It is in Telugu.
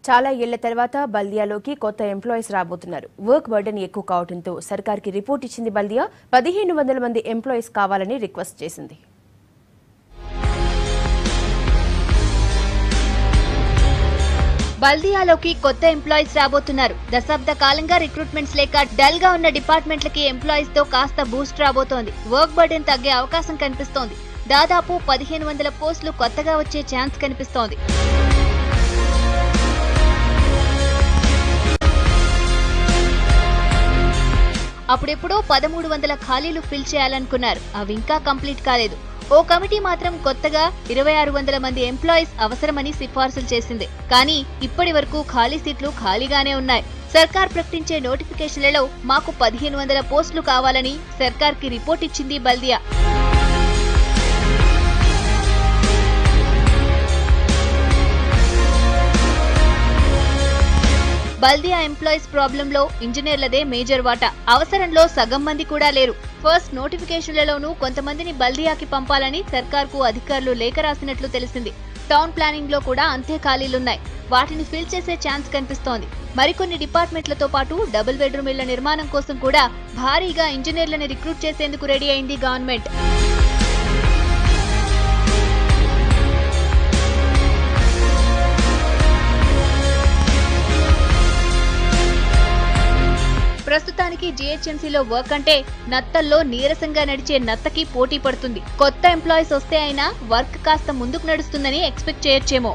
చాలా ఏళ్ల తర్వాత బల్దియాలోకి కొత్త ఎంప్లాయీస్ రాబోతున్నారు. వర్క్ బర్డెన్ ఎక్కువ కావడంతో సర్కార్కి రిపోర్ట్ ఇచ్చింది బల్దియా. 1500 మంది ఎంప్లాయీస్ కావాలని రిక్వెస్ట్ చేసింది. బల్దియాలోకి కొత్త ఎంప్లాయీస్ రాబోతున్నారు. దశాబ్ద కాలంగా రిక్రూట్మెంట్స్ లేక డల్ గా ఉన్న డిపార్ట్మెంట్లకి ఎంప్లాయీస్ తో కాస్త బూస్ట్ రాబోతోంది. వర్క్ బర్డెన్ తగ్గే అవకాశం కనిపిస్తోంది. దాదాపు 1500 పోస్టులు కొత్తగా వచ్చే ఛాన్స్ కనిపిస్తోంది. అప్పుడెప్పుడో 1300 ఖాళీలు ఫిల్ చేయాలనుకున్నారు. అవి ఇంకా కంప్లీట్ కాలేదు. ఓ కమిటీ మాత్రం కొత్తగా 2600 మంది ఎంప్లాయీస్ అవసరమని సిఫార్సులు చేసింది. కానీ ఇప్పటి వరకు ఖాళీ సీట్లు ఖాళీగానే ఉన్నాయి. సర్కార్ ప్రకటించే నోటిఫికేషన్లలో మాకు 1500 పోస్టులు కావాలని సర్కార్కి రిపోర్ట్ ఇచ్చింది బల్దియా. బల్దియా ఎంప్లాయీస్ ప్రాబ్లంలో ఇంజనీర్లదే మేజర్ వాటా. అవసరంలో సగం మంది కూడా లేరు. ఫస్ట్ నోటిఫికేషన్లలోనూ కొంతమందిని బల్దియాకి పంపాలని సర్కార్కు అధికారులు లేఖ రాసినట్లు తెలిసింది. టౌన్ ప్లానింగ్ లో కూడా అంతే ఖాళీలున్నాయి. వాటిని ఫిల్ చేసే ఛాన్స్ కనిపిస్తోంది. మరికొన్ని డిపార్ట్మెంట్లతో పాటు డబుల్ బెడ్రూమ్ ఇళ్ల నిర్మాణం కోసం కూడా భారీగా ఇంజనీర్లను రిక్రూట్ చేసేందుకు రెడీ అయింది గవర్నమెంట్. ప్రస్తుతానికి జీహెచ్ఎంసీలో వర్క్ అంటే నత్తల్లో నీరసంగా నడిచే నత్తకి పోటీ పడుతుంది. కొత్త ఎంప్లాయీస్ వస్తే అయినా వర్క్ కాస్త ముందుకు నడుస్తుందని ఎక్స్పెక్ట్ చేయొచ్చేమో.